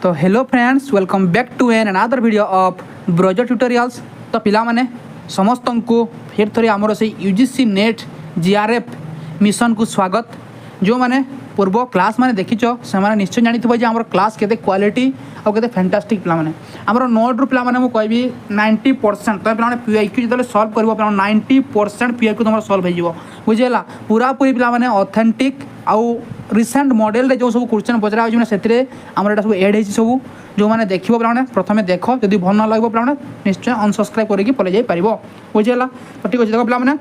तो hello friends, welcome back to an another video of Brojo tutorials. तो पिला माने समस्त को फिर थोड़ी आमर से यूजीसी नेट जीआरएफ मिशन को स्वागत। जो मैंने पूर्व क्लास मैंने देखीच से निश्चय जानी थी आम क्लास केते क्वालिटी और केते फैंटास्टिक पिला माने आमर नोट रु पिला माने मु कहबी 90% तो पिला माने पीआईक्यू जतले सॉल्व करबो पिला 90% पीआईक्यू तुम सॉल्व हो बुझेला। पूरा पूरी पिला माने ऑथेंटिक आउ रिसेंट मॉडल रे जो सब क्वेश्चन पचरा हो से आमर एटा सब ऐड होई सब जो मैंने देखिबो पिला माने प्रथमे देख जदि भल न लागबो पिला माने निश्चय अनसब्सक्राइब करके पले जाई परिबो बुझेला। तो ठीक अछि देखो पिला माने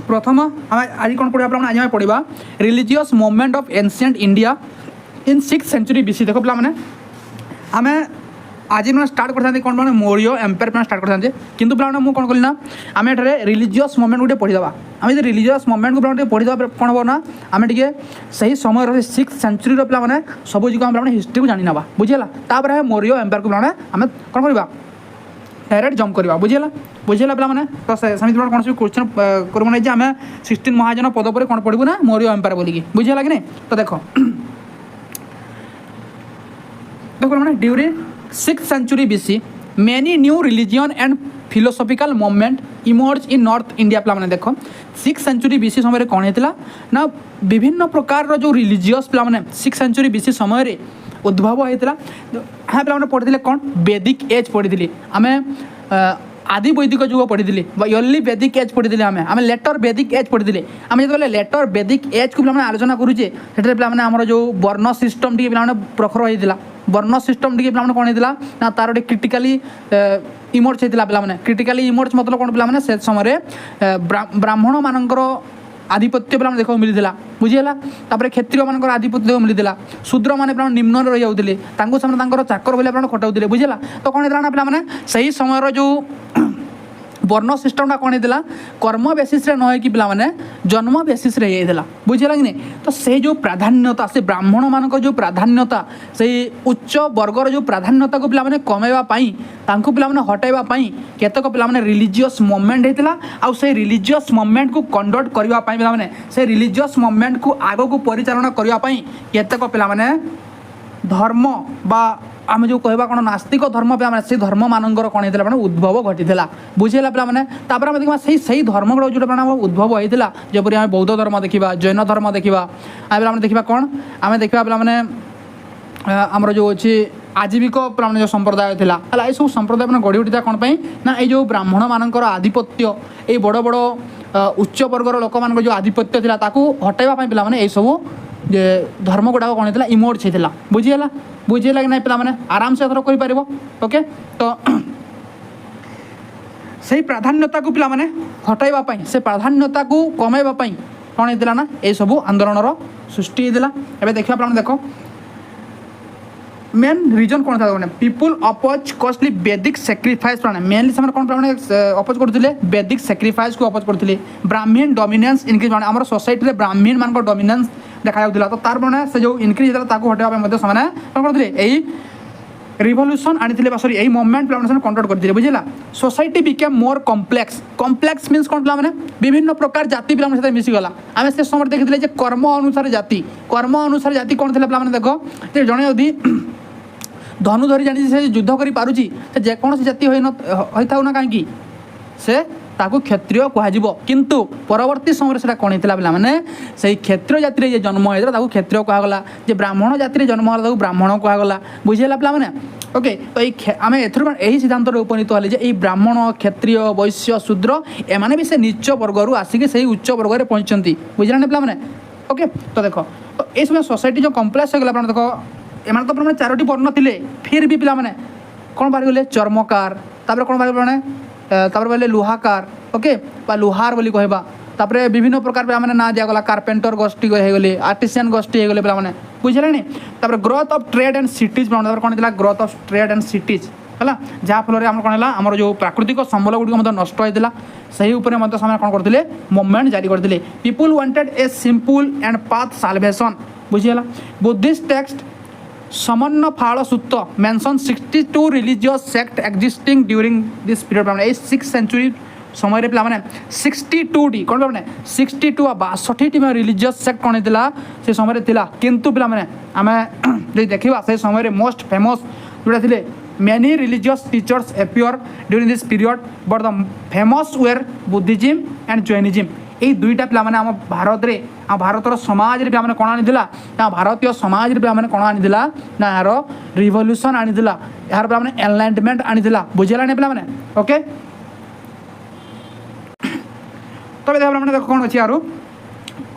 प्रथम आम आज कौन पढ़ा आज आम पढ़ा religious movement of ancient India in 6th century BC. देख पे आम आज मैंने स्टार्ट करते कौन मैंने मौर्य एम्पायर पे स्टार्ट करते किंतु पे मुझे कौन कली ना आम ये रिलीजियस मूवमेंट गोटे पढ़ीदा आम जो रिलीजियस मूवमेंट को पढ़ीदा कौन हम ना आम टे सही समय 6th सेंचुरी पे सब जी आम हिस्ट्री को जानी ना बुझेगा। तापर मौर्य एम्पायर को आम कौन करवा डायरेक्ट जम्प करवा बुझेगा बुझेगा पे मैंने तो सेमती कौन सब क्वेश्चन करूँ ना आम 16 महाजन पद पर कौन पढ़ू ना मौर्य एम्पायर बोलिकी बुझेगा कि नहीं। तो देख देखो मैंने during 6th century BC many new religion and philosophical movement emerge in north India पे मैंने देख 6th सेंचुरी बीसी समय कौन होता ना विभिन्न प्रकार जो रिलीजियस पे मैंने 6th सेंचुरी बीसी समय उद्भव होता हाँ पे पढ़ी कौन वैदिक एज पढ़ी आम आदि वैदिक जुग पढ़ी अर्ली वैदिक एज पढ़ी आम लेटर वैदिक एज पढ़ी आम जो लेटर वैदिक एज को पे आलोचना करुचे से पे आम जो वर्ण सिस्टम टी पे प्रखर होता वर्ण सिस्टम टी पे कौन होता ना तार गोटे क्रिटिकाली इमर्ज होता पे क्रिटिकाली इमर्ज मतलब कौन पे से समय ब्राह्मण मानकर आधिपत्य पे देखा मिलता बुझीगला। तापर क्षत्रिय मान आधिपत्य देखा मिलता शूद्र मैंने निम्न रही जाते चाकर भाई खटाऊे बुझीगला। तो कौन होता ना पे सही समय जो वर्ण सिस्टमटा कौन होता कर्म बेसीस न हो पे जन्म बेसीस होता बुझीगला कि नहीं। तो से जो प्राधान्यता से ब्राह्मण मान जो प्राधान्यता से उच्च वर्गर जो प्राधान्यता को पे कमेवाई पे हटाइवाई केतक पे रिलीजियस मूवमेंट होता आउ से रिलीजियस मूवमेंट को कंडक्ट करने से रिलीजियस मूवमेंट को आग को परिचालन करने केतक पे धर्म बा आम जो कहवा कौन नास्तिक धर्म पे से धर्म मानकर कौन होता है उद्भव घटी बुझेगा पे आम देखा सही धर्म गुड़ा जो उद्भव होता जपरी आम बौद्ध धर्म देखा जैन धर्म देखा आम देखा कौन आम देखा पे आमर जो अच्छी आजीविक पे जो संप्रदाय था ये सब संप्रदाय मैंने गढ़ी उठी कौन ना ये जो ब्राह्मण मानकर आधिपत्य ये बड़ बड़ उच्च वर्गर लोक मान जो आधिपत्य था हटाइवा पे ये सब धर्म गुड़ाक कौन होता इमर्ज होता बुझीगला बुझेगा कि नहीं पे आराम से एथर कर ओके। तो सही प्राधान्यता को पे हटाइवाई से प्राधान्यता को कमेवाई कौन होता ना ये सब आंदोलन सृष्टि होता। एवं देखा पे देख मेन रीजन कौन था पीपुल अपोज कॉस्टली वैदिक सैक्रिफाइस मेनली से कौन अपोज करते वैदिक सैक्रिफाइस को अपोज करते ब्राह्मण डोमिनेंस इनक्रीज आम सोसाइटी में ब्राह्मण मान डोमिनेंस देखा जाता। तो तार मैंने से जो इनक्रीज होता हटाइवा से कौन करते यही रिवोल्यूशन आनी सॉरी यही मूवमेंट पे कंडक्ट करते बुझेगा। Society became more complex means कौन पे विभिन्न प्रकार जाति पे मिसीगला आम से समय देखते कर्म अनुसार जाति कौन थे पे देख जड़े यदि धनु धरी जानी से युद्ध कर पारुची जेकोसी जाति होता ना कहीं से ताकू क्षत्रिय कह किंतु परवर्ती समय से कौन होता पे से क्षत्रिय जाति जन्म होता क्षत्रिय कहगला ब्राह्मण जाति जन्म होगा ब्राह्मण कहगला बुझेगा पे ओके। तो आम यही सिद्धांत उपनीत हेल्ले ये ब्राह्मण क्षत्रिय वैश्य शूद्र एमाने भी से नीच वर्गर आसिक से उच्च वर्ग में पहुँचती बुझे पे ओके। तो देख तो ये समय सोसाइटी जो कम्प्लेक्स होगा देख एम तो पे 4टी वर्ण थे फिर भी पे कौन बाहरी गले चर्मकार तापर कौन बाहरी तापर बोले लुहाकार ओके बा लुहार बोली कहबा तापर विभिन्न प्रकार पे ना दिगला कार्पेंटर गोष्ठी होगले आर्टिसियन गोष्ठी होगले पे बुझे तापर growth of trade and cities कौन होता growth of trade and cities है जहाँफल कौन है आम जो प्राकृतिक संबल गुड़िक नष्ट होता से कौन करते मूवमेंट जारी करते people wanted a simple and path salvation बुझीगला। Buddhist text Samannaphala Sutra mention 62 religious sect existing during this period 6th century समय पे मैंने 62 टी कौन पे 62 62 टी में रिलीजियस सेक्ट कौन होता से समय थिला किंतु पे मैंने आम जो देखा से समय मोस्ट फेमस जोड़ा थे many religious teachers appear during this period but the famous were Buddhism and Jainism यही दुईटा पे आम भारत में आम भारतर समाज पे आम कौन आनीला ना भारतीय समाज पे आम कौन आनीला ना यार रिवल्यूशन आनीला यार पे आम एनलाइटमेंट आनीला बुझेगा पे मैंने ओके तब मैंने देख कौन अच्छी यार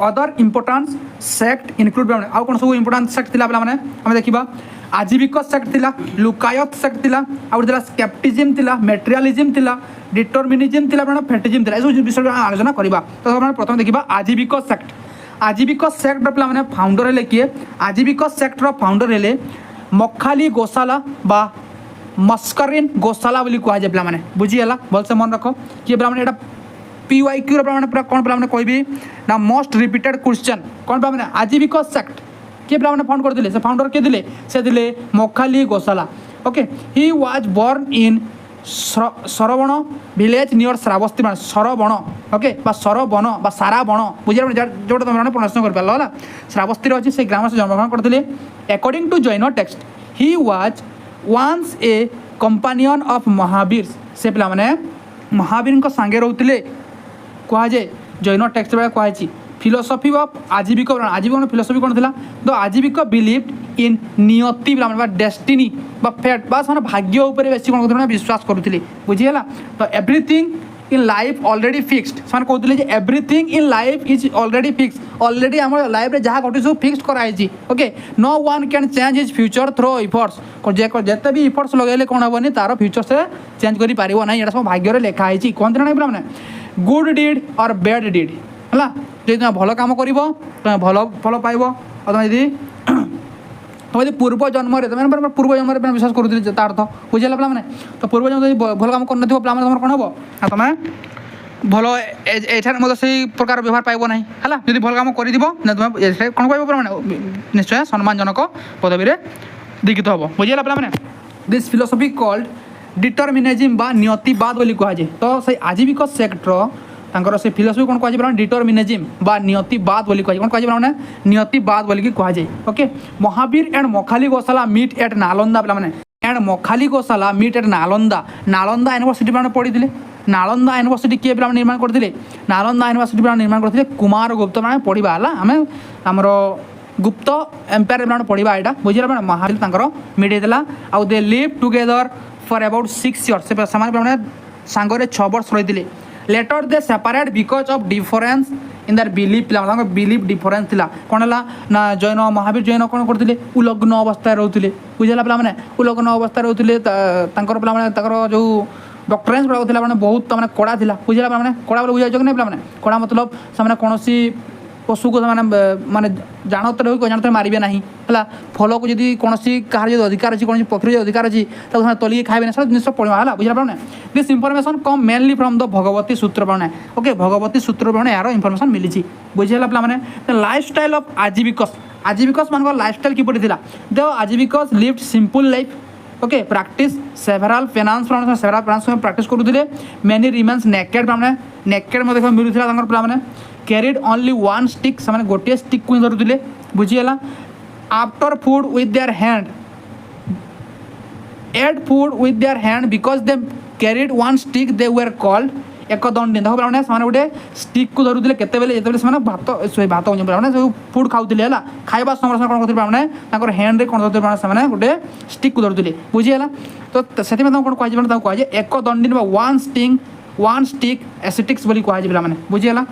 अदर इम्पोर्टान्स सेक्ट इनक्लूड आउ कौन सब इम्पोर्टान्स सेक्ट थी पे आम देखा आजीविक सेक्ट थिला लुकायत सेक्ट थिला आउला स्केप्टिज्म थिला मेटेरियलिज्म थिला डिटरमिनिज्म थिला फेटिज्म थिला ए विषय आलोचना करवा तो प्रथम देखा आजीविक सेक्ट पे मैंने फाउंडर हेले किए आजीविक सेक्टर फाउंडर हेले मखाली गोशाला बा मस्करिन गोशाला बोली कहुए पे मैंने बुझीगला भलसे मन रख किए पे मैंने PYQ पूरा कौन पे कहबी ना मोस्ट रिपीटेड क्वेश्चन कौन पे मैंने आजीविक सेक्ट किए पे फाउंड करते से फाउंडर किए थे से थे Makhali Goshala okay he was born in Saravana village near Shravasti मान सरवण ओके सरवन बा सारा बण बुझे जो तुम प्रश्न कर पार है श्रावस्ती अच्छी से ग्राम से जन्मग्रहण करते according to Jain text he was once a companion of Mahavira से पे मैंने महावीर सांगे रोते कहुए जैन टेक्स्ट बेला कहुई philosophy of Ajivika Ajivika philosophy कौन था तो आजीविक बिलीव इन नियति डेस्टिनी फेट बस मैंने भाग्य उपर बेस कौन करते विश्वास करुले बुझीगला तो everything in life already fixed से कहते हैं everything in life is already fix already आम लाइफ में जहाँ घटी सब फिक्स कराई okay no one can change his future through efforts जिते भी इफर्ट्स लगे कौन हेनी तार फ्यूचर से चेंज कर पार ना यहाँ सब भाग्य लिखाई कहते ना मैंने गुड डिड और बैड डिड है जो तुम भल कम कर तुम भल फल पाइब और तुम यदि तुम यदि पूर्व जन्म तुम पूर्व जन्म में विश्वास करुले तार अर्थ बुझेगा पे मैंने तो पूर्व जन्म भल कम कर पे तुम कौन हम तुम भल एठार से प्रकार व्यवहार पाइब ना है जब भल कम कर तुम कौन पाइब मैंने निश्चय सम्मानजनक पदवी दीक्षित हम बुझेगा पे मैंने दिस फिलोसफी कॉल्ड डिटरमिनिज्म बा नियतिवाद बोली कहुए तो से आजीविक सेक्टर तांकर से फिलोसफी कौन कहुए डिटरमिनिज्म बा नियतिवाद बोली कहुए कौन कहुए मैंने नियतिवाद बोली कहुए okay Mahavir and Makhali Goshala meet at Nalanda पे मैंने and Makhali Goshala meet at Nalanda Nalanda university पे पढ़ी नालंदा यूनिवर्सिटी किए पे निर्माण करते नालंदा यूनिवर्सिटी पे निर्माण करते कुमार गुप्त मैंने पढ़ा है आम आमर गुप्त एम्पायर पे पढ़ा यहाँ बुझे महावीर मीट होता आउ they live together for about 6 years से सांगरे 6 वर्ष रही later they separate because of difference in their belief belief difference थिला कौन है ना जैन महावीर जैन कौन करते उलग्न अवस्था रोते बुझेगा पे मैंने उलग्न अवस्था रोते पे जो डॉक्टरेंस गुड़ाक था बहुत मैंने कड़ा था बुझेगा पे मैंने कड़ा बोले बुझा कि पे मैंने कड़ा मतलब से कौन पशु को माने जानते रही जानते मारे ना है फल को जब कौन कहार जो अधिकार अच्छी कौन पक्षी जो अधिकार अच्छी तोलिए खाए सब जिन पढ़ा है बुझा पाने this information come mainly from the Bhagwati सूत्र पाने ओके भगवती सूत्र पाने यार इनफर्मेशन मिली बुझेगा पे मैंने लाइफ स्टाइल ऑफ आजीविकस मान लाइफ स्टाइल किपरि थिला the Ajivikas lived simple life okay practice several penances several penances practice करुले मेनी रिमेन्स नेकेड पे नेकेड देखा मिलूला पे कैरिड ओनली वन स्टिक से गोटे स्टिक को धरुले बुझीगला after food with their hand ate food with their hand because they carried one stick they were called एक दंडी देखो पे गोटे स्टिक को धरुले केतबेले जो भात भात जो फूड खाऊले है खाଇବା समय कौन करते हैंड रे कौन धरते गोटे स्टिक को धरुले बुझीगला तो से कौन कहुए एक दंडी वन स्टिक एसिटिक्स बोली कहुए पे बुझीगला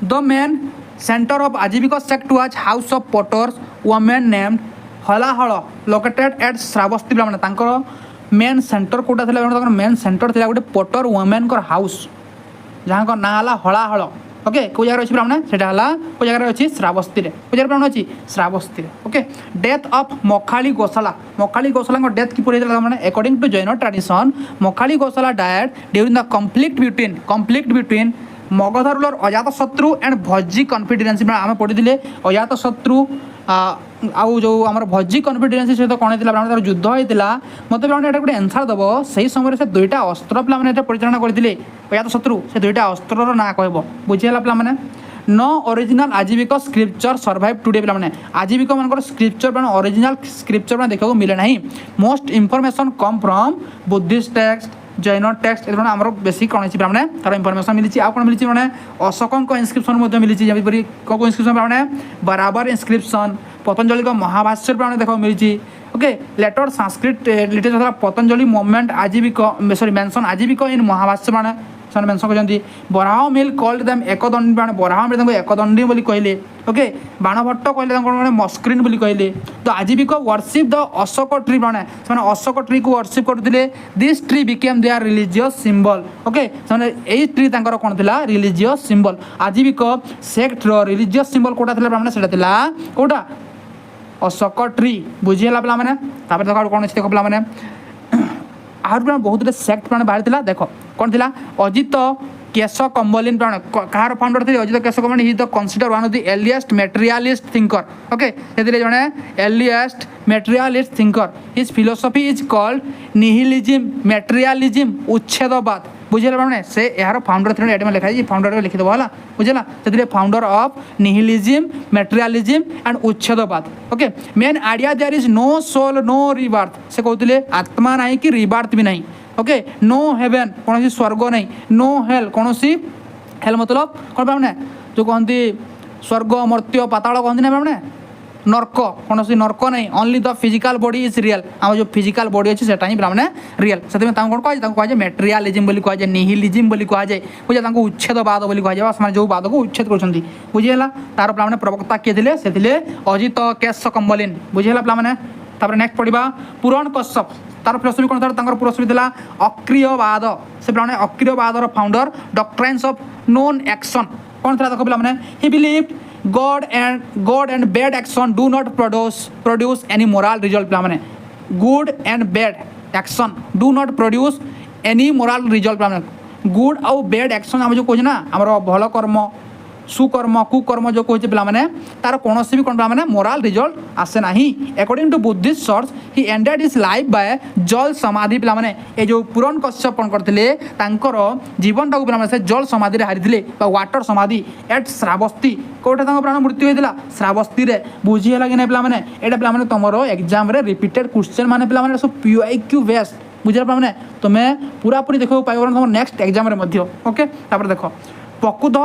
The main center of Ajivika sect was House of Potters, women named Halahala, located at Shravasti Brahmana. तांकर मेन सेंटर कोटा थिला तांकर मेन सेंटर थिला गोटे पोटर वुमेन कर हाउस जहाँ का ना हला हलाहल ओके को जगह अच्छी ब्राह्मण सेटा हला को जगह अच्छी श्रावस्ती रे को जगह ब्राह्मण अच्छी श्रावस्ती रे ओके डेथ ऑफ मखाली गोशाला डेथ की पड़ी माने according to Jain tradition Makhali Goshala died during the conflict between Magadha ruler Ajatashatru and Vajji confederacy आम पढ़ी अजातशत्रु आउ जो आम भजी कन्फिडेन्सी सहित कौन होता है युद्ध होता मत पे गोटे एन्सर दब से समय से दुईटा अस्त्र पे परिचालना करते अज्ञात शत्रु से दुईटा अस्त्र ना कह बुझीगला पे no original आजीविक scripture survive today पे आजीविक मान स्क्रिप्चर ओरिजिनल स्क्रिप्चर देखा मिले ना most information come from Buddhist text Jain text ये आम बेसी कौन पे तार इनफर्मेशन मिली आउ कौन मिली मैंने अशोक इनस्क्रिप्शन मिली जमीपरी कौ इनस्क्रिप्शन पे बराबर इनस्क्रिप्शन पतंजलि महाभाष्य पे देखा मिली okay later Sanskrit literature Patanjali movement Ajivika sorry mention Ajivika in Mahabhashya पे से मेंशन कर बराह मिल कॉल्ड देम एकदंडी बराह मिल एकदंडी बोली कहले ओके बाणभट्ट कहले मस्क्रीन बोली कहले तो आजीविक वर्शिप द अशोक ट्री पे अशोक ट्री को वर्शिप करते this tree became there religious symbol okay से ट्री कौन था religious symbol आजीविक sect religious symbol Kota था कौटा अशोक ट्री बुझीगला पे देखो कौन अच्छे देख पे आहर बहुत सेक्ट मैंने बाहर था देख कौन था अजित केश कम्बलिन कहार फाउंडर थे Ajita Kesakambalin he the consider one of the earliest materialist thinker okay से जड़े earliest materialist thinker his philosophy is called nihilism materialism Ucchedavada बुझेगा मैंने से यार फाउंडर थे एट में लिखा है फाउंडर लिखिदेव है बुझेगा से founder of nihilism materialism and Ucchedavada okay main idea there is no soul no rebirth से कहते आत्मा ना कि रिबार्थ भी नहीं ओके नो हेवेन कौन स्वर्ग नहीं नो हेल कौन हेल मतलब कौन पे जो कहती स्वर्ग मर्त्य पाताल कहती ना पे नर्क कौन नर्क नहीं only the physical body is real आम जो फिजिकल बॉडी अच्छे से पे रियल से कौन कहुए मटेरियलिज्म बोली कहुए निहिलिज्म बोली कहुए बुझे उच्छेदवाद बोली कहुए जो बाद को उच्छेद कर बुझीगला तार पे प्रवक्ता किए थे से अजित केश कम्बलिन बुझीगला पे नेक्स्ट पढ़ा पुराण कश्यप तार फिलोसफी कौन था फिलोसफी था अक्रियवाद से पे अक्रियवाद founder doctrines of non action कौन था देखो पे ही believed God and bad action do not produce any moral result पे good and bad action do not produce any moral result पे good और bad action आम जो कहे ना आम भल कर्म सुकर्म कुकर्म जो कहे पे तार कौन भी कौन पे मोराल रिजल्ट आसे ना according to Buddhist source he ended his life by जल समाधि पे ये जो पुराण कश्यप कौन करते जीवन टाक पे जल समाधि हारी वाटर समाधि एट श्रावस्ती कौटे प्राण मृत्यु होता श्रावस्ती बुझीगला कि नहीं पे ये तुम एग्जाम रिपीटेड क्वेश्चन माने पे सब PIQ बेस्ट बुझे पे तुम्हें पूरा पूरी देखो पाइब तुम नेक्स्ट एग्जाम ओके देख प्रकृत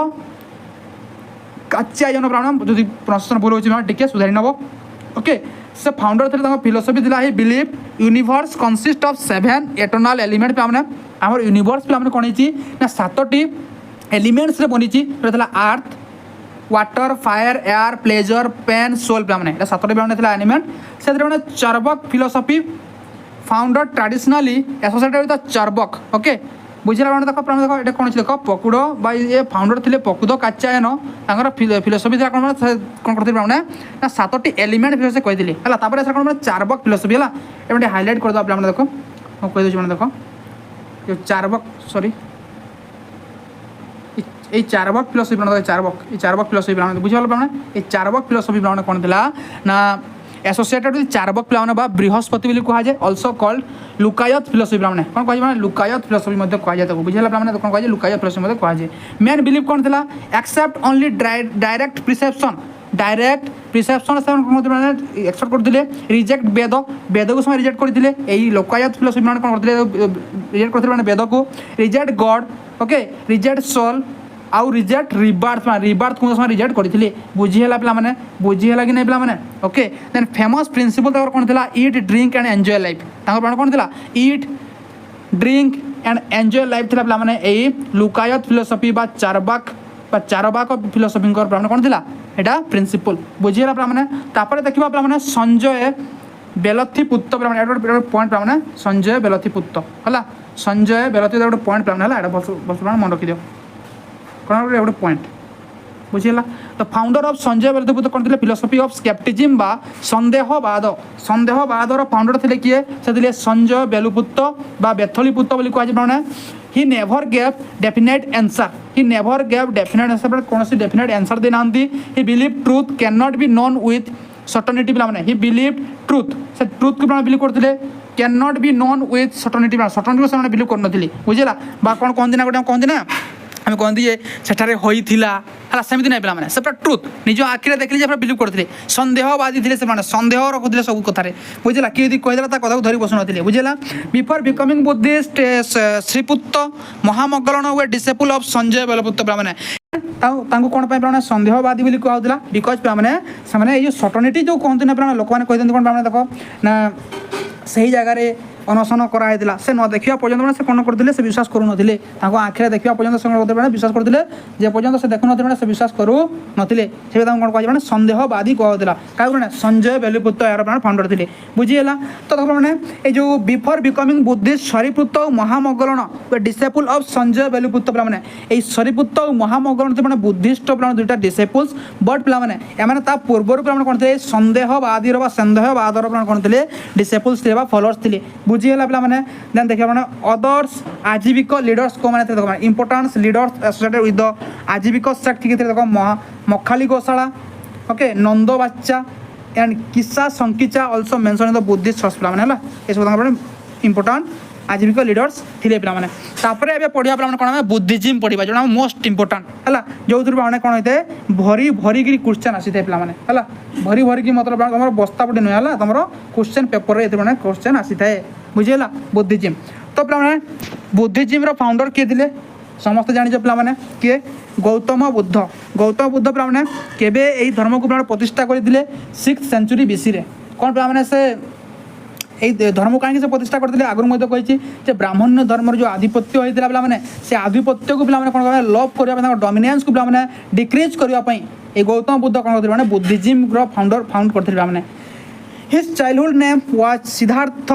काच्यायन प्राण जो प्रश्न भूल हो टे सुधारी नब ओके से फाउंडर थे फिलोसफी थी he believe universe consist of 7 eternal element पे आम यूनिवर्स पे कौन ना 7टी एलिमेंट्स बनी earth water fire air pleasure pain soul पे 7टी पे एलिमेंट से Charvaka philosophy founder traditionally associated with Charvaka okay बुझेगा देख देखो ये कौन देख पकुड़ ये फाउंडर थे पकुद काच्यायन फिलोसफी था कौन करते ना 7टी एलिमेंट फिलोसफी कहते हैं कौन चार्वाक फिलोसफी है ये हाईलाइट करदे पे देख मैं कहीदे मैंने देख जो चार्वाक सॉरी ये चार्वाक फिलोसफी चार्वाक फिलोसफी बुझे पे चार्वाक फिलोसफी पे कौन थी ना एसोसिएटेड विथ चार्वाक पे बृहस्पति बोली कहुए ऑल्सो कॉल्ड लुकायत फिलोसफी पे कौन कह लुकायत फिलोसफी कहुए बुझेगा पे कौन कह लुकायत फिलोसफी कहुए मेन बिलीव कौन था एक्सेप्ट ओनली डायरेक्ट प्रिसेप्शन से एक्सेप्ट करते रिजेक्ट वेद को समय रिजेक्ट करते यही लोकायत फिलोसफी कौन करते रिजेक्ट करते वेद को reject God okay reject soul आउ रिजेक्ट रिबार्थ को रिजेक्ट करते बुझीगला पे बुझीगला कि नहीं पे ओके देन फेमस प्रिंसिपल कौन था eat drink and enjoy life कौन था eat drink and enjoy life थी पे यही लुकायत फिलोसफी चार्वाक फिलोसफी कौन था यहाँ प्रिंसिपल बुझीगला पे देखा पे संजय बेलथीपुत्र पे पॉइंट पे संजय बेलथीपुत्र है संजय बेलथी गोटे पॉइंट पे बस मन रखिद कौन गोटे पॉइंट बुझीगला तो फाउंडर ऑफ संजय बेलथीपुत्र कौन थे फिलोसफी ऑफ स्केप्टिज्म बा संदेहवादर फाउंडर थे किए से संजय बेलुपुत्र बा बेथलीपुत्र बोली कहुए he never gave definite answer कौन डेफिनेट आंसर देना he believe truth can not be known with certainty पे हि बिलीव ट्रुथ से ट्रुथ को बिलीव करते can not be known with certainty certainty को से बिलीव कर बुझेगा बा कौन कहते ना गोटे कहते ना आम कहती जे सेठारे होइथिला है सेमती नहीं पे से पूरा ट्रुथ निज आखिरे देखिले बिलीव करते सन्देहवादी थे से सन्देह रखुते सब कथार बुझेगा किए यदि कहीदेला कथा को धरी बसु नी बुझेगा before becoming Buddhist Sariputta Mahamoggallana वे डिसेबल ऑफ संजय बेलपुत्र पे कौन पे सन्देहवादी बोली कहला बिकज पे ये सर्टनिटी जो कहते ना लोक मैंने कहते कौन पे देख ना सही जगार अनशन कराइला से न देखा पर्यटन से कौन करते से विश्वास करूँ आखिरे देखा पर्यटन से विश्वास करते जे पर्यटन से देखु ना से विश्वास करूँ से कौन कह सन्देहवादी कहला क्या संजय बेलपुत्र यार फाउंडर थे बुझीगला तो मैंने ये जो before becoming Buddhist Sariputta Mahamoggallana disciple of Sanjay Belatthiputta पे ये सरीपुत्त महामग्गलन थे बुद्धिस्ट पे दुईटा डिसेबल्स बट पे पूर्वर पे कौन थे सन्देहवादी सन्देहवादर कौन थे डिसेबल्स थे फलोअर्स थे बुझीगला पे देन देखिए मैंने अदर्स आजीविक लीडर्स को मैंने importance leaders associated with the Ajivika sect किए देखो Makkhali Gosala okay Nanda Vaccha and Kissa Sankicca also mention in the Buddhist search पे ये सब इंपोर्टेंट आजीविक लीडर्स थे पे पढ़ा पे कौन बुद्धिज्म पढ़ा जो मोस्ट इंपोर्टेंट है जो मैंने कौन होते भरी भरिकी क्वेश्चन आसी थे पे भरी भरिकी मतलब तुम बस्ता पटे नुआ तुम क्वेश्चन पेपर ये क्वेश्चन आसी था बुझेगा बुद्धिज्म तो पे बुद्धिज्म फाउंडर किए थे समस्त जान पे किए गौतम बुद्ध पे केवे यही धर्म को प्रतिष्ठा करते 6th सेंचुरी बीसी कौन पे से यही धर्म कहीं से प्रतिष्ठा करते आगुरी कही ब्राह्मण्य धर्म जो आधिपत्य होता है पे से आधिपत्य को पे कौन लव करने डोमिनेंस को पे डिक्रीज करने ये गौतम बुद्ध कौन करते बुद्धिज्म फाउंड करते पे his childhood name was Siddharth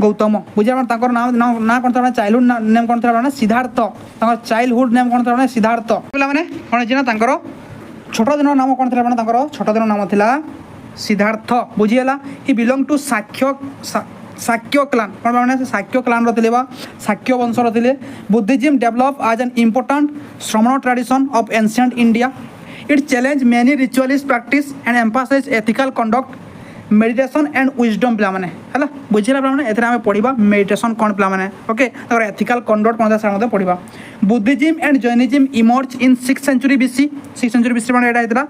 Gautam बुझे नाम ना कौन था चाइल्डहुड नेम कौन था सिद्धार्थ चाइल्डहुड नेम कौन था सिद्धार्थ पे कौन ना छोट दिन नाम कौन था छोट दिन नाम था सिद्धार्थ बुझीगला हि बिलोंग टू शाक्य क्लान कौन मैंने शाक्य क्लान रे शाक्य वंश रे Buddhism develop as an important shramana tradition of ancient India it challenge many ritualist practice and emphasize ethical conduct meditation and wisdom पे है बुझेगा पे एम पढ़ा मेडिटेशन कौन पे ओके एथिकल कंडक्ट कौन था पढ़ा Buddhism and Jainism emerge in 6th century BC 6th century BC यहाँ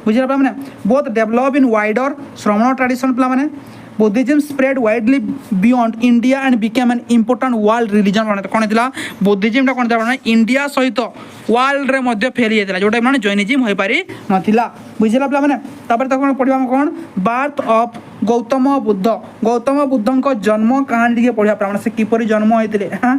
बुझे पे both develop in wider Shramana tradition पे Buddhism spread widely beyond India and became an important world religion कौन था बुद्धिज्म कौन था इंडिया सहित वर्ल्ड रे फेरी जाता जोटा मैंने जैनिज्म हो पारि नाला बुझेगा पे कौन पढ़ा कौन बार्थ ऑफ गौतम बुद्ध जन्म कहानी पढ़ा पे से किपरि जन्म होते हाँ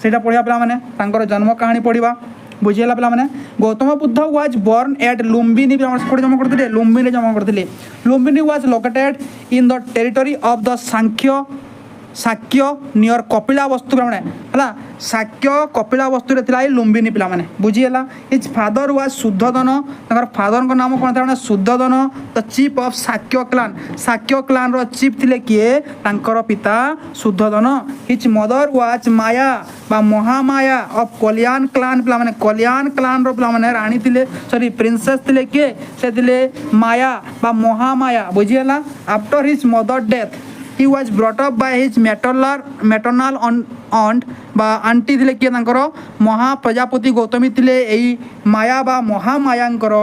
से पढ़ा पे जन्म कहानी पढ़ा बुझेगा पे Gautam Buddha was born at Lumbini जमा करते लुम्बिनी जमा करते Lumbini was located in the territory of the Shakya near Kapilavastu पे है शाक्य कपिला वस्तु लुम्बिनी पे बुझीगला his father was Shuddhodana father का नाम कौन था Shuddhodana the chief of Shakya clan रो चीफ थे किए पिता Shuddhodana his mother was Maya बा महामाया ऑफ कल्याण क्लान पे कल्याण क्लान रो पे राणी थे सॉरी प्रिंसेस थे किए से माया बा महामाया बुझीगला after his mother death he was brought up by his maternal aunt बा आंटी थे किए महाप्रजापति गौतमी थे यही माया बा महामायांकर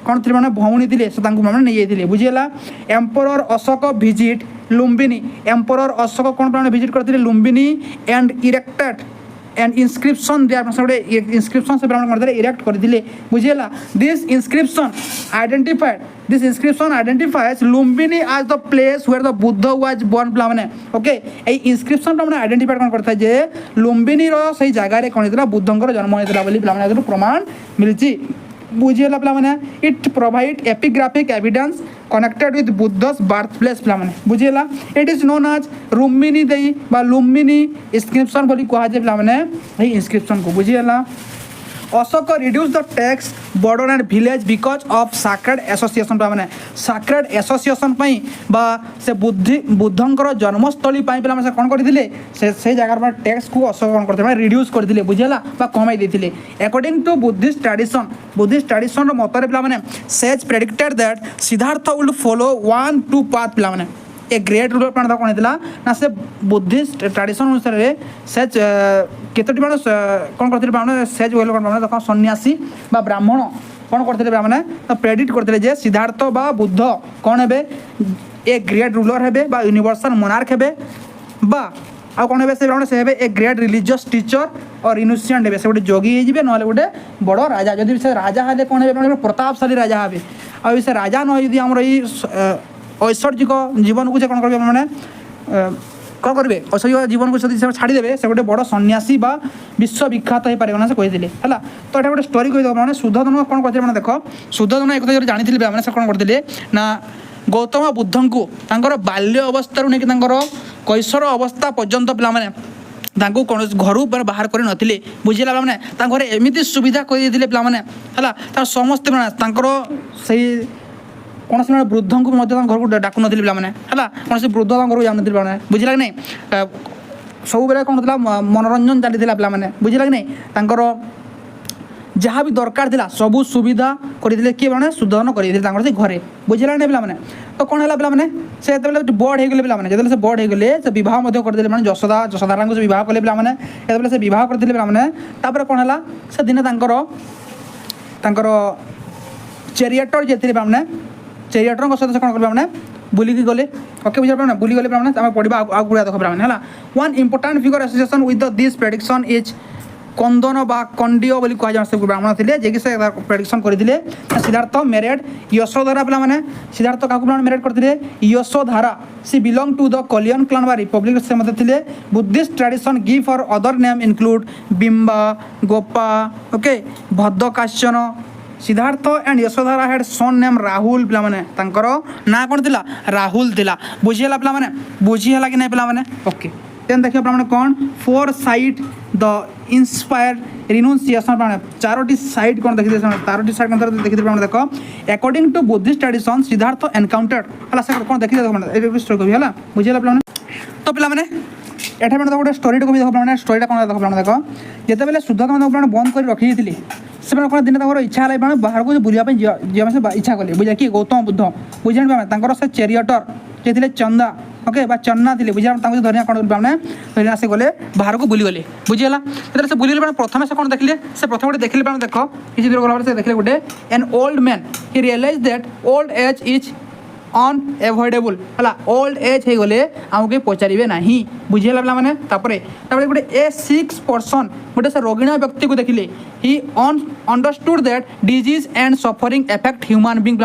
कौन थे मैंने भौणी थे से मैंने नहीं जाते बुझीगला emperor Ashoka visit Lumbini emperor Ashoka कौन पे विजिट करते Lumbini and erected and inscription गोटे इनस्क्रिप्शन से कौन इरेक्ट करते बुझीगला this inscription identifies Lumbini as the place where the Buddha was born पे ओके ये इनस्क्रिप्शन पे आइडेंटिफाई कौन करता है जे लुम्बिनी से जगार कौन होता बुद्धंकर जन्म होता पे प्रमाण मिली बुझीगला पे it provide epigraphic evidence connected with Buddha's birth place पे बुझीगला it is known as Rumbini Lumbini inscription बोली कहुए पे इनस्क्रिप्शन को बुझीगला Ashoka reduce the tax burden and village because of sacred association मैंने साक्रेड एसोसिएशन बा से बुद्धंकर जन्मस्थली पे पे कौन करते से जगार टैक्स को अशोक कौन करते रिड्यूस करते बुझेगा कमाई देते अकॉर्डिंग टू बुद्धिस्ट ट्रेडिशन मत पे says predicted that Siddharth will follow 1-2 path पे ए ग्रेट रूलर प्लान कौन होता ना से बुद्धिस्ट ट्रेडिशन अनुसार सेज केतोटी मान कौन करते सेज कहले कौन देख सन्यासी बा ब्राह्मण कौन करते मैंने तो प्रेडिक्ट करते सिद्धार्थ बा बुद्ध कौन हे ए ग्रेट रूलर हे बा यूनिवर्सल मोनार्क हे बा आ कौन हे से हे ए ग्रेट रिलीजियस टीचर और इनोसेंट हे से गोटे जोगी हो ना गोटे बड़ राजा जदि से राजा हेले कौन हे प्रतापशाली राजा हे आ से राजा नी आम ऐश्वर्यिक जीवन को कौन करेंगे मैंने कौन करेंगे ऐश्वर्य जीवन को छाड़देवे से गोटे बड़ सन्यासी बा विश्वविख्यात हो पारे से कहते हैं तो ये गोटे स्टोरी कहीदेव मैंने शुद्धोधन कौन करते मैंने देख शुद्धोधन एक जानी मैंने से कौन करते ना गौतम बुद्ध को बाल्य अवस्था नहीं कैशोर अवस्था पर्यंत पे कौन घर बाहर कर नी बुझेगा मैंने घरे एमती सुविधा करते पे समस्ते से कौन से वृद्ध को घर को डाकु नी पे कौन से वृद्ध घर को जाऊन पे बुझेगा कि नहीं सब बेले कौन था मनोरंजन चली पे बुझेगा कि नहीं जहाँ भी दरकार था सबू सुविधा करते किए मैंने शुद्धोधन करते घरे बुझेगा नहीं पे तो कौन है पे से बड़ हो गले पे जो बड़ हो गले से बहुत करते मैंने जशोदारा से बहुत कले पे से बहुत करते पे कौन है से दिने चेरिएटर जे मैंने चेरिएटर सहित कौन कर मैंने बुलिकी गले ओके बुझे पे बुली गले पे पढ़ा आगे गुड़ा देख पे है one important figure association with this prediction is Kondanna बा कंडियो बोली कह से ब्राह्मण थे जे से प्रेडिक्शन करते सिद्धार्थ मेरेड यशोधारा पे सिद्धार्थ क्या मेरेड करते Yashodhara she belong to the Koliyan clan बा रिपब्लिक से मत थे Buddhist tradition give four other name include Bimba Gopa okay Bhaddakaccana Siddhartha and Yashodhara had son name Rahul पे ना कौन थी राहुल थी बुझीगला पे बुझीगला कि नहीं पे ओके देन देखिए पे कौन 4 साइट द इंस्पायर रिनुंसिएशन पे चारोटी साइट कौन देखिए चारोटी साइट कौन देखिए पे देख according to Buddhist tradition Siddhartha encountered है कौन देखिए देख स्टोरी कह है बुझीगला पे तो पे एठे मैंने गोटे स्टोरी को भी देख पे स्टोरीटा कौन देख देख जिते शुद्धोधन बंद कर रखी से कौन दिन इच्छा है बाहर को बुलाप से इच्छा कले बुझे कि गौतम बुद्ध बुझे से चेरिएटर जे थे चंदा ओके चन्ना थे बुझे धरिया कौन धरिया से गले बाहर को बुली गले बुझीगला से बुले प्रथम से कौन देखिले से प्रथम गोटे देखिले देख किसी दूर गला से देखिले गोटे an old man he realise that old age is unavoidable है ओल्ड एज हो गले आमको पचारे ना बुझीगला पे गोटे ए 6 पर्सन गोटे से रोगिणा व्यक्ति को देखिले he understood that disease and suffering effect human being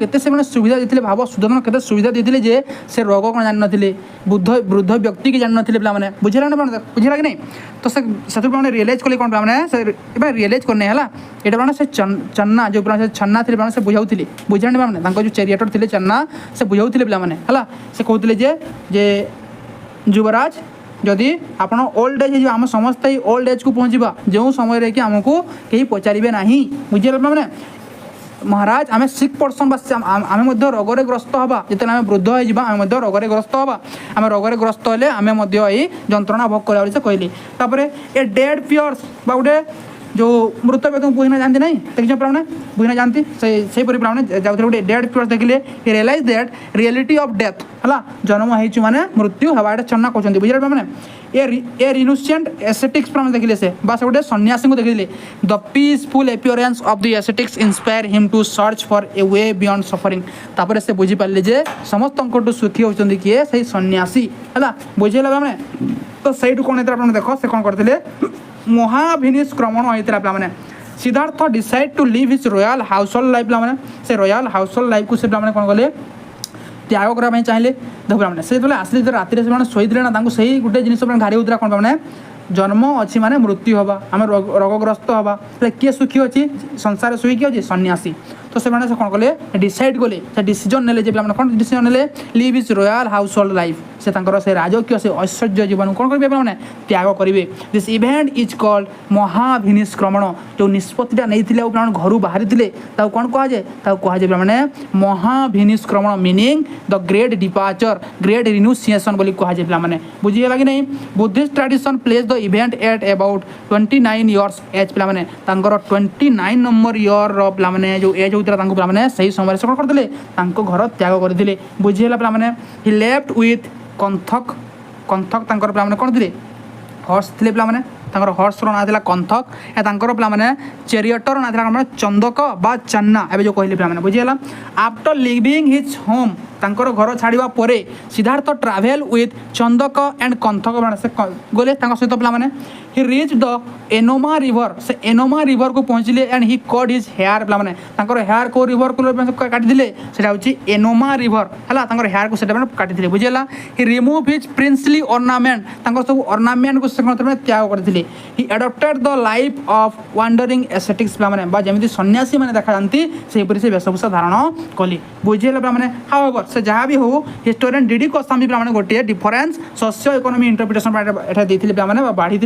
पे से सुविधा देते भाव शुद्धोधन के सुविधा देते जे से रोग कौन जान नी वृद्ध व्यक्ति की जान नी पे बुझेगा ना बुझेगा कि नहीं तो से रियलाइज कले कौन पे रियलाइज करने है यहाँ से चन्ना जो छन्ना थे से बुझाऊली बुझे पे जो चेरिएटर थे चन्ना से बुझाऊले पे से कहते जे युवराज जदि आप ओल्ड एज आम समस्त ही ओल्ड एज को पहुँचा जो समय कि आमको कहीं पचारे ना बुझे मैंने महाराज आम 6 पर्सन आम रोगे ग्रस्त हाँ जिते आम वृद्ध होम रोगे ग्रस्त हाँ आम रोगे ग्रस्त हेले आम जंत्रणा भोग कर कहली ए डेड पियर्स गोटे जो मृत व्यक्ति बुझना जानती नहीं देखिए पे बुझना जानती से जाते गोटे डेड पियर्स देखिले realise that reality of death है जन्म हो माने मृत्यु हवा चन्ना कहते बुझे मैंने ए रिनुसेंट एसेटिक्स पर देखिले से बस गोटे सन्यासी को देखिले the peaceful appearance of the ascetics inspire him to search for a way beyond suffering तापर से बुझी पारे जे समस्त सुखी होती किए से सन्यासी है बुझेगा मैंने तो सही कौन होता देख से कौन करते महाभिनिष्क्रमण होता पे Siddhartha decide to leave his royal household life पे से रॉयल हाउस होल्ड लाइफ को से कौन कले त्याग करने चाहिए देख पे से जो आसले राति से शोते ना सही गोटे जिन घारी होता कौन पे जन्म अच्छी माने मृत्यु हवा आम रोगग्रस्त हवा किए सुखी अच्छी संसार सुखी किए अच्छी सन्यासी तो से कौन कले डिसाइड कले से डिसीजन ने कौन डिसीजन ने live is royal household life से से राजकीय से ऐश्वर्य जीवन कौन करेंगे पे त्याग करेंगे दिस इवेंट इज कॉल्ड महाभिनिष्क्रमण जो निष्पत्तिटा नहीं घर बाहरी थे कौन कहुए कहुए मैंने Mahabhinishkramana meaning the great departure great renunciation बोली कहुए पे बुझीगला कि नहीं Buddhist tradition place the event at about 29 years age पे 29 नंबर इयर पे जो एज होता पे सही समय से कौन करते घर त्याग करते बुझीगला पे he left with Kanthaka Kanthaka पे कौन थे हर्स थे पे हर्स ना था कंथक पे चेरियटर ना था चंदक बा चन्ना ए जो कहले पे बुझीगला आफ्टर लिविंग हिज होम घर छाड़ा पर Siddharth travel with Chandak and Kanthaka से गले सहित पे हि रिच द एनोमा रिवर से एनोमा रिवर को पहुँचले and he cut his hair पे हेयर को रिवर को काटी से एनोमा रिवर है हेयर को काटी बुझीगला हि रिमूव हिज प्रिंसली ऑर्नामेंट सब ऑर्नामेंट को त्याग करते हि adapted the life of wandering aesthetics पे जमी सन्यासी मैंने देखा जाती से वेशभूषा धारण कली बुझीगला पे हाउएवर से जहाँ भी हो हिस्टोरियन डीडी कोसाम्बी पे गोटे डिफरेन्स सोशियो इकोनॉमी इंटरप्रिटेशन पे बाढ़ी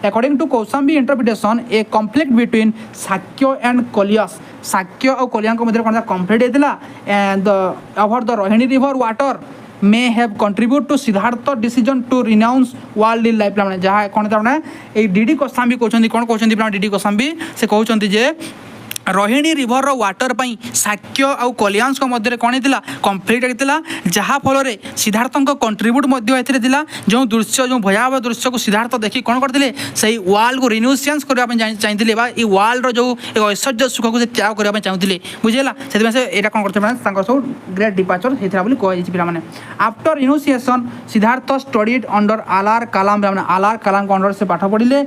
according to Kosambi interpretation a conflict between Shakya and Koliyas Shakya और कलिया मध्य कौन कॉन्फ्लिक्ट होता and over the Rohini river water may have contribute to Siddhartha decision to renounce world life जहाँ कौन था डीडी कोसाम्बी कहते कौन कहते डीडी कोसाम्बी से कहते जे रोहिणी रिवर वाटर पर शाक्य आउ कल्याण मध्य कौन होता कॉन्फ्लिक्ट होता जहाँ फल सिद्धार्थ कंट्रीब्यूट जो दृश्य जो भयावह दृश्य को सिद्धार्थ देखी कौन करते से वर्ल्ड को रिन्यूसिएंस करने चाहिए वर्ल्ड जो एक ऐश्वर्य सुख को त्याग करने चाहते बुझेगा से यहाँ कौन करते सब ग्रेट डिपार्चर होता कहुई पे after renunciation Siddhartha studied under Alara Kalama Alara Kalama को अंडर से पाठ पढ़ले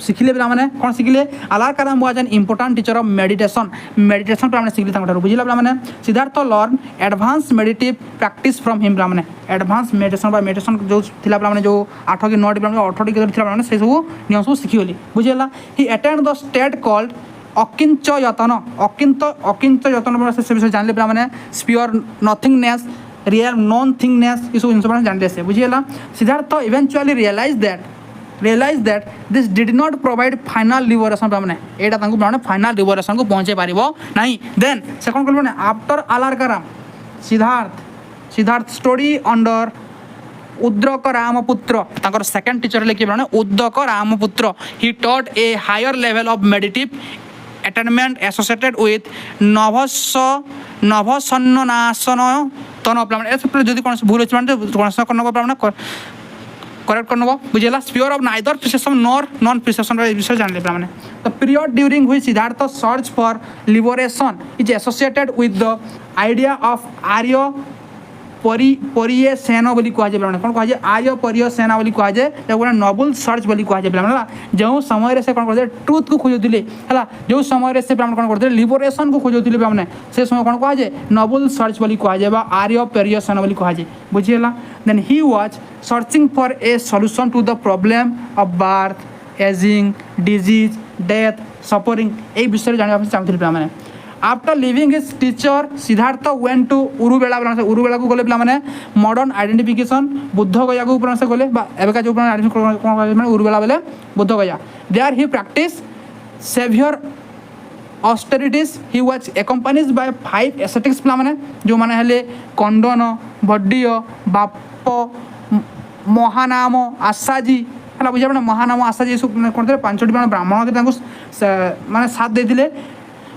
शिखिले पे कौन शिखिले Alara Kalama was an important teacher of meditation पे शिखिले बुझीला पे Siddhartha learn advance meditative practice from him पे एडवांस मेडिटेशन जो थिला पे जो 8 कि 9 पे 18 के थिला से सब नियम सब शिखिगली बुझीला he attend the state called Akinchanyayatana Akinchanyayatana से विषय जानले पे sphere nothingness real non thingness ये सब जिन जानते से बुझीगला Siddhartha eventually realize that this did not provide final liberation पे एटा तांको पे फाइनल लिबरेशन को पहुँचे पारिबो नहीं देन सेकंड कल after Alara Kalama Siddhartha study under Udraka Ramaputra तांकर सेकंड टीचर लेके Udraka Ramaputra he taught a higher level of meditative attainment associated with नभसन्नासन तन पे जब कौन भूल अच्छे कौन करेक्ट कर नब बुझेगा sphere of neither perception nor non perception विषय जानले पे the period during which Siddhartha search for liberation is associated with the idea of Ariya Pariyesana बोली कहुए पे कौन कहुए आर्य परियसेना बोली कहुए गोटे नोबल सर्च बोली कहुए पे जो समय से कौन करते ट्रुथ को खोजुले है जो समय से कौन करते लिबरेशन को खोजुले पे से समय कौन कहुए नोबल सर्च बोली कहुए आर्य परियसेन बोली कहुए बुझीगला then he was searching for a solution to the problem of birth ageing disease death suffering ये विषय जानवा चाहते पे after living his teacher Siddharth went to उरुबेला उरुबेला को गले पे मॉडर्न आइडेंटिफिकेशन बुद्ध गया को से गले एवं जो उरुबेला बेले Buddha Gaya there he practice severe austerities he was accompanied by 5 ascetics पे जो मैंने हेले कंडन भड्डीय बाप महानाम आशाजी है बुझे महानाम आशाजी सब कौन 5टी ब्राह्मण माने साथ देते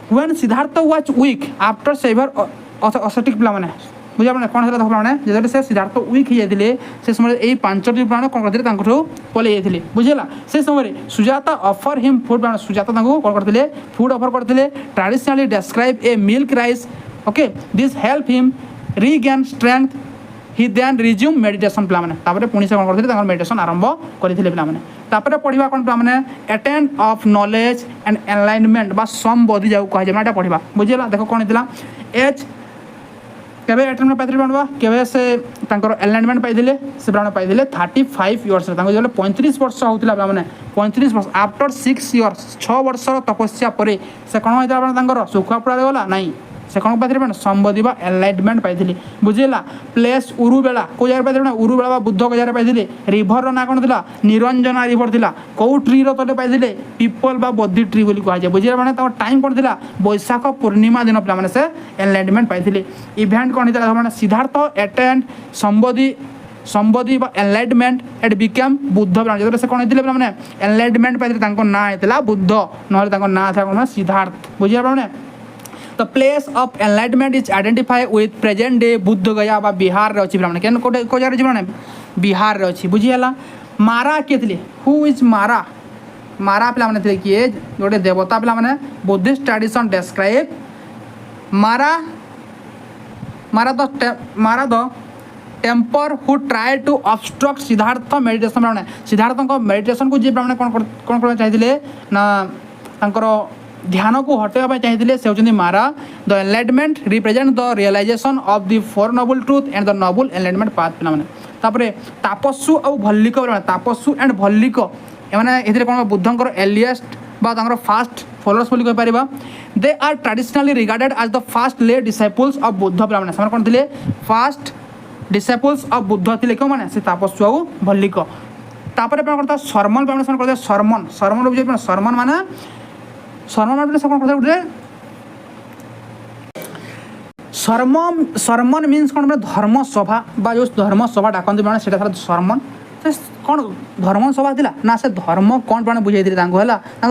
when Siddhartha was weak after severe ascetic पे बुझे कौन है पे जो से सिद्धार्थ वीक हो जाते से समय यही 5टी प्राण कौन करते पलि जाते बुझेगा से समय Sujata offer him food Sujata कौन करते फूड ऑफर करते traditionally describe a milk rice okay this help him regain strength he then resume meditation पे पुणी से कौन करते मेडिटेशन आरंभ करते पे पढ़ा कौन पे अटेंड ऑफ नॉलेज एंड एनलाइनमेंट बा समबोधि जाऊ कहुए पढ़ा बुझेगा देख कौन होता एज केवे एनलाइटमेंट पाइथिले बनबा केवे से तांकर एनलाइटमेंट पाइथिले से ब्राह्मण पाइथिले 35 इयर्स तांको जेले 35 वर्ष होतिला ब्राह्मण 35 वर्ष आफ्टर 6 इयर्स 6 वर्ष तपस्या परे से कोन होइता ब्राह्मण तांकर सुखपड़ा देला नाही से कौन पाइथिले ब्राह्मण संबोधि बा एनलाइटमेंट पाइथिले बुझिला प्लेस उरुबेला को जगह पाइथिले उरुबेला बा बुद्ध को जगह पाइथिले रिवर रो ना कोन थिला निरंजना रिवर थिला को ट्री रो तले पाइथिले पीपल बा बोधि ट्री बोली कहा जाय बुझिला माने त टाइम कोन थिला बैशाख पूर्णिमा दिन प्ला माने से एनलाइटमेंट पाइथिले इवेंट कोन थिला माने सिद्धार्थ अटेंड संबोधि बा एनलाइटमेंट एट बिकम बुद्ध ब्राह्मण जेतरे से कोन हितले ब्राह्मण एनलाइटमेंट पाइथिले तांको ना हितला बुद्ध नहले तांको ना था कोन सिद्धार्थ बुझिला ब्राह्मण The place of enlightenment is identified with present day Buddha गया बा बिहार रे अछि ब्राह्मण केन कोटे को जारे ब्राह्मण बिहार रे अछि बुझि हला मारा केतले हु इज मारा मारा प्ला माने थे कि गोटे देवता प्ला माने Buddhist tradition describe Mara the tempter who try to obstruct Siddhartha meditation ब्राह्मण सिद्धार्थ को मेडिटेशन को जे ब्राह्मण कोन कोन चाहिए ना तांकर ध्यान को हटेबा चाहिए से होचंदी मारा the enlightenment represent the realisation of the four noble truth and the noble enlightenment path पिला माने तापरे तापस्सु और भल्लिक तापस्सु एंड भल्लिक एमाने एथिरे कोन बुद्धंकर एलिएस्ट बा तांकर फास्ट फॉलोअर्स बोली कहि परिबा they are traditionally regarded as the first ले डिसिपल्स ऑफ बुद्ध पिला माने समान कोन थिले फास्ट डिसिपल्स ऑफ बुद्ध थिले को माने से तापस्सु और भल्लिक तापरे अपन करता शर्मन पिला माने करता शर्मन बुझे शर्मन माने शर्मन से कौन करते शर्मन मीन्स कौन धर्म सभा बा जो धर्म सभा डाकती मैंने से शर्मन से कौन धर्म सभा थिला ना से धर्म कौन मैंने बुझाई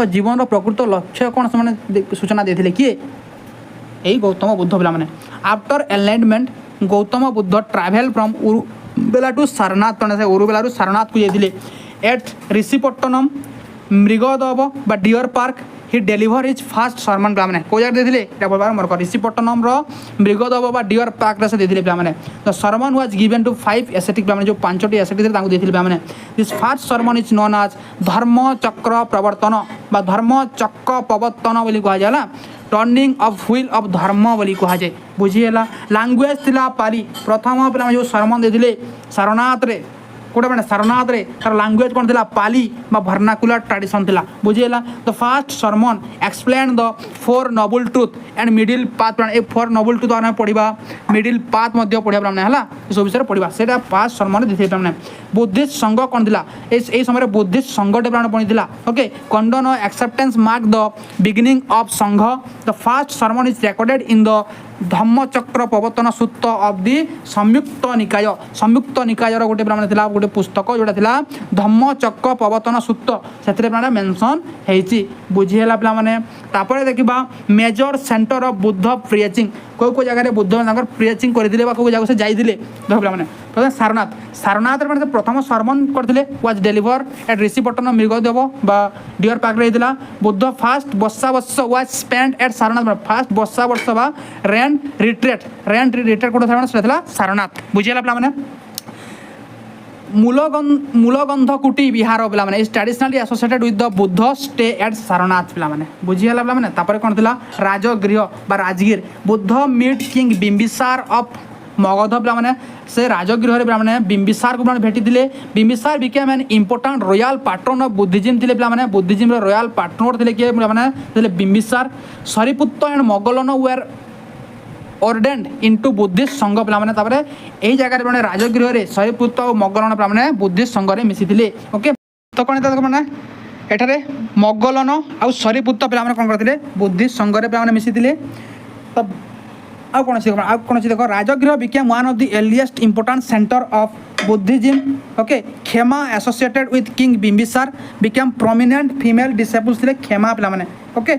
जीवन प्रकृत लक्ष्य कौन से सूचना देते किए यही गौतम बुद्ध पिला मैंने after enlightenment Gautam Buddha travel from उरुबेला टू सारनाथ से उरुबेला टू सारनाथ को जाइए एट ऋषिपट्टनम मृगदव बा डियर पार्क ही डेलीवर हिज फास्ट शर्मन पिला माने को जगह देथिले बार मोर ऋषिपट्टनम रो मृगदव बा डियर पार्क रे से देथिले पिला माने the sermon was given to 5 ascetic पिला माने जो 5टी एसेटिक तांको देथिले पिला माने this first sermon is known as Dharma Chakra प्रवर्तन बा धर्म चक्र प्रवर्तन बोली कहा जाला टर्निंग ऑफ व्हील ऑफ धर्म बोली कहा जाय बुझिएला लैंग्वेज थिला पाली प्रथम पिला जो शर्मन देथिले सारनाथ रे कोटे मैंने सारनाथ रे तार लैंग्वेज कौन थिला पाली बा वर्नाकुलर ट्रेडिशन थिला बुझिएला the first sermon explain the four noble truth and middle path a four noble truth आने पढ़िबा मिडिल पाथ मध्ये पढ़िबा हमने हला इस विषय पढ़िबा सेटा फास्ट शर्मन देथे हमने बुद्धिस्ट संघ कौन थिला ए समय बुद्धिस्ट संघटे प्राण पढ़िथिला okay Kondanna acceptance mark the beginning of sangha the first sermon is recorded in the Dhammachakra Pravartana Sutra of the संयुक्त निकायर गोटे ब्राह्मण थिला गोटे पुस्तक जोटा थिला धम्मचक्र प्रवर्तन सूत्र सेतरे ब्राह्मण मेंशन हेछि बुझिएला पिला माने तापरे देखिबा major centre of Buddha preaching को जगह रे बुद्ध तांकर प्रीचिंग करथिले बा को जगह से जाइदिले देखो पिला माने प्रथम सारनाथ रे माने प्रथम शर्मन करथिले was deliver at Rishipattanam Mrigadev बा डियर पार्क रे दिला बुद्ध फास्ट वर्ष was spent at Sarnath first वर्ष बा रेन रिट्रेट कोड था सेला सारनाथ बुझिएला पिला माने मूलगंध कुटी बिहार पिला माने is traditionally associated with the Buddha stay at Sarnath पिला माने बुझिएला पिला माने तापर कोन थिला राजगृह बा Rajgir Buddha meet king Bimbisara of Magadha पिला माने से राजगृह रे पिला माने बिंबिसार को माने भेटी दिले Bimbisara became an important royal pattern of Buddhism थिले पिला माने बुद्धिज्म रे रॉयल पैटर्न थिले के पिला माने थिले Bimbisara Sariputta and Moggallana were ordained into Buddhist sangha पिला माने तापरे एही जगह रे माने राजगृह रे सरिपुत्त और मोगलन पिला माने बुद्धिस्ट संघ रे मिसिथिले ओके तो कोन त माने एठारे मोगलन और सरिपुत्त पिला माने कोन करथिले बुद्धिस्ट संघ रे पिला माने मिसिथिले तब आउ कौन सी देखो Rajgriha became one of the earliest important centre of Buddhism okay Khema associated with king Bimbisara became prominent female disciples थिले खेमा पिला माने ओके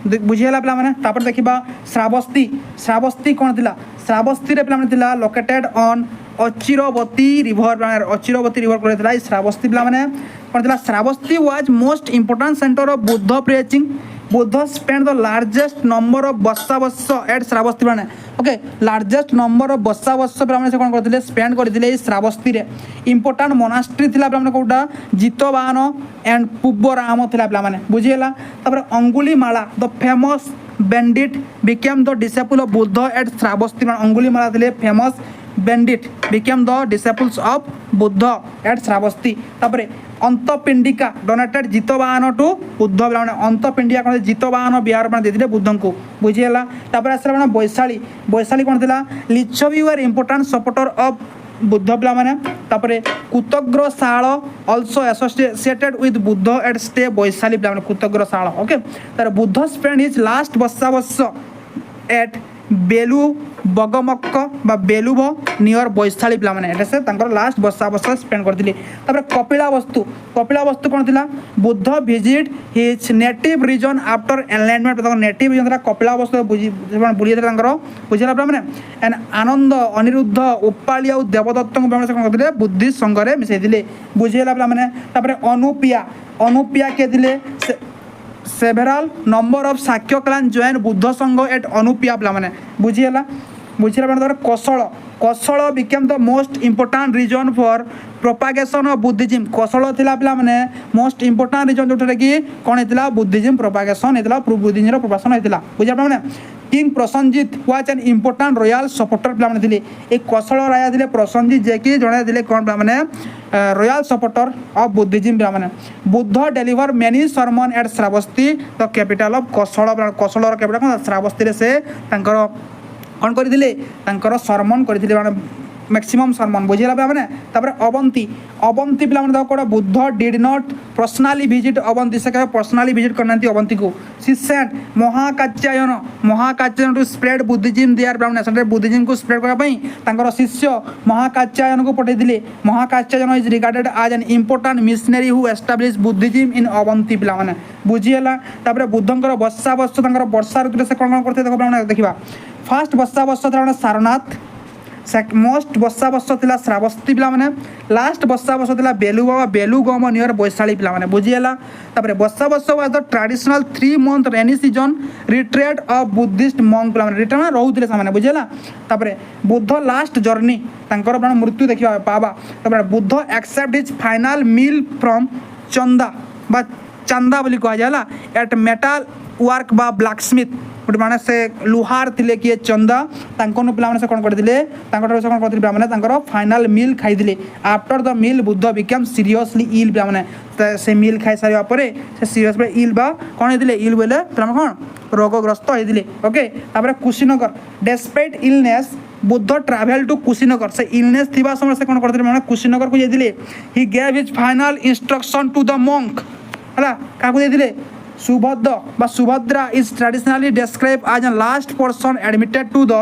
बुझिएला पिला माने तापर देखिबा श्रावस्ती कोन थिला श्रावस्ती रे पिला माने थिला लोकेटेड ऑन अचिरवती रिवर करे थिला श्रावस्ती पिला माने कोन थिला Shravasti was most important centre of Buddha preaching Buddha spend the largest number of vassas at Shravasti माने okay largest number of vassas माने से कोन करथिले स्पेंड करथिले श्रावस्ती रे इंपोर्टेंट मोनास्ट्री थिला माने कोटा जितवाहन एंड पुब्बराम थिला माने बुझिएला तापर Angulimala the famous bandit became the disciple of Buddha at Shravasti Angulimala थे famous bandit became the disciples of Buddha at Shravasti तापर अंतपिंडिका डोनेटेड जितवाहन टू बुद्ध मैंने अंतपिंडिका कौन जितवाहन बिहार देते बुद्ध को बुझीगला तापर आसला वैशाली वैशाली कौन थी Lichchhavi were important supporter of Buddha पिला मैंने तापर Kutagarasala also associated with Buddha at stay Vaishali पिला कुतग्र शाल ओके तार Buddha spend his last vassas at Beluvagamaka बा बेलुभ नियर वैशाली पिला मैंने से लास्ट बसावस स्पेंड करते कपिलावस्तु कपिलावस्तु कौन थी Buddha visit his native region after enlightenment native region था कपिलावस्तु बुझे बुझेगा पिला मैंने एंड आनंद अनिरुद्ध उपाली और देवदत्त को कौन करते बुद्धिस्ट संघ मिसाई बुझेगा पिला मैंने अनुपिया अनुपिया किए थे several number of Shakya clan join Buddha sangha at Anupiya पिला मैंने बुझीगला बुझीगला Kosala Kosala became the most important region for propagation of Buddhism Kosala थिला पिला मैंने मोस्ट इंपोर्टाट रिजन जो कि कौन होता बुद्धिज्म प्रोपागेशन होता बुद्धिज्म प्रोपागेशन होता बुझा मैंने king Prasenajit was an important royal supporter पिला मैंने थे एक कौशल राजा थे प्रसन्नजित जे कि जड़े थे कौन पिला मैंने रॉयल सपोर्टर ऑफ बुद्धिज्म पिला मैंने Buddha deliver many sermon at Shravasti the capital of Kosala Kosala capital कौन श्रावस्ती से कौन करते सरमन करते मैक्सिमम सरमन बुझेगा पिला मैंने अवंती अवंती पिला मैंने कौन Buddha did not personally visit Avanti से क्या पर्सनाली विजिट करना अवंती को सी sent Mahakatyayana Mahakatyayana to spread Buddhism there Brahmin Buddhism को स्प्रेड करने शिष्य महाकात्यायन को पठे Mahakatyayana is regarded as an important missionary who establish Buddhism in Avanti पिला मैंने बुझीगला बुद्धंकर बसावस वर्षा ऋतु से कौन करते देखा फास्ट बसावस था सारनाथ मोस्ट बसावस था श्रावस्ती पिला मैंने लास्ट बसावस था बेलू बाबा बेलुगम नियर वैशाली पिला मैंने बुझीगला vassas was the traditional 3 month rainy season retreat of Buddhist monk पिला मैंने रिटर्न रोते से बुझेगा बुद्ध लास्ट जर्नी मृत्यु देखा Pava Buddha accept his final meal from Chanda बा चंदा बोली कहुला एट मेटाल वर्क बा ब्लैकस्मिथ गोटे माने से लुहार थिले किए चंदा तांकोनु पिला माने से कोन करथिले तांको से कोन करथिले पिला माने तांकर फाइनल मील खाइदिले after the meal Buddha become seriously ill पिला माने से मील खाइ सारिया परे से सीरियस बे इल बा कोन हेदिले इल बोले पिला कोन रोगग्रस्त हेदिले ओके तापर Kushinagar despite illness Buddha travel to Kushinagar से इलनेस थिबा समय से कोन करथिले माने कुशीनगर को जेदिले he gave his final instruction to the monk हला काकु देदिले Subhadra is traditionally describe as a last person admitted to the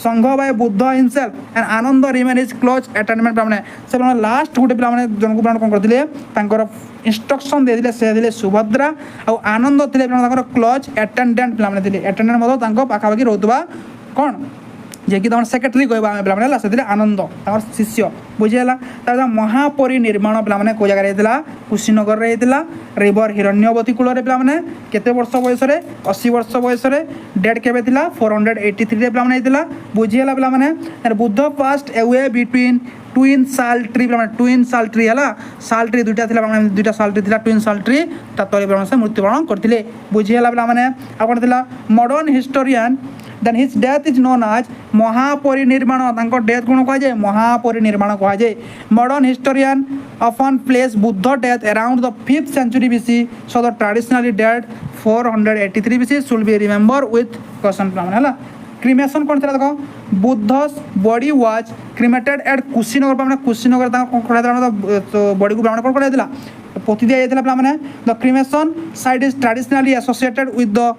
sangha by Buddha himself and Ananda remain is close attendant मैंने से लास्ट गोटे पिला जन को कौन करते इंस्ट्रक्शन देते से सुभद्रा और आनंद थे क्लोज अटेंडेंट पिला अटेंडेंट पाखापाखि रोकवा कौन जे कि सेक्रेटरी कहवा पे से आनंद शिष्य बुझीगला महापरिनिर्माण पे कौ जगह कुशीनगर रिवर हिरण्यवती कूल पे केते वर्ष बयस 80 वर्ष बयस डेट के 483 पे बुझीगला पे बुद्ध पास्ट एवे बिटवीन ट्विन साल ट्री ट्विन साल ट्री है साल ट्री दुईटा साल ट्री ट्विन साल ट्री तले से मृत्युवरण करते बुझीगला पे कौन modern historian then his death is known as Mahaparinirvana death कौन कहुए महापरिनिर्माण कहुए modern historian often place Buddha death around the 5th century BC so the traditionally dead 483 BC should be remembered with caution है क्रिमेशन कौन था देखो Buddha's body was cremated at Kushinagar Kushinagar body को कौन कर पोती दिया जाता the cremation site is traditionally associated with the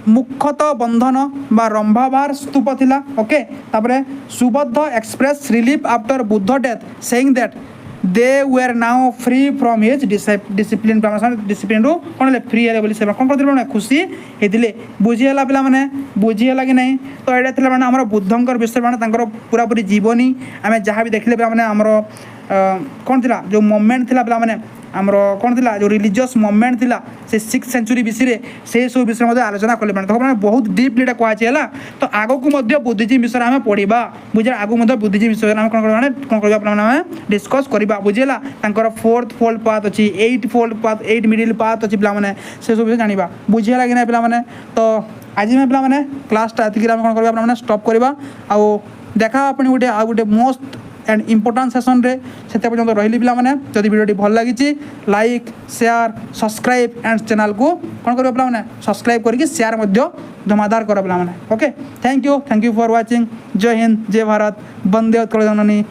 मुख्यतः बंधन बा रंभाभार स्तूप थिला ओके तापरे Subhadda express relief after Buddha death saying that they were now free from his discipline discipline रू कौन फ्री है बोली से कौन करते खुशी होते बुझीगला पे बुझीगला कि नहीं तो यहाँ मैंने आम बुद्धंकर विषय पूरा पूरी जीवनी आम जहाँ भी देखले पे आमर कौन थिला जो मूवमेंट थिला पिला माने आमर कौन थिला जो रिलीजियस मूवमेंट थिला से 6th सेंचुरी बीसी रे से सब विषय मध्ये आलोचना कले माने तो माने बहुत डीपली एटा कहै छैला तो आगो को मध्ये बुद्धिजीवी विषय में पढ़िबा बुझा आगो मध्ये बुद्धिजीवी विषय में कोन करबा अपन माने डिस्कस करबा बुझेला तांकर 4th फोल्ड पाथ अछि 8 फोल्ड पाथ 8 मिडिल पाथ अछि पिला माने से सब विषय जानिबा बुझेला कि नै पिला माने तो आज में पिला माने क्लासटा एतिकी हम कोन करबा अपन माने स्टॉप करबा आ देखा अपन गोटे मोस्ट एंड इम्पोर्टाट सेसन रे से पर्यंत रही पिला माने जदि वीडियो भल लगी like share subscribe and channel को कौन कर पिला माने सब्सक्राइब करके शेयर मध्य धमादार कर पिला माने okay thank you for watching जय हिंद जय भारत वंदे उत्कल जननी।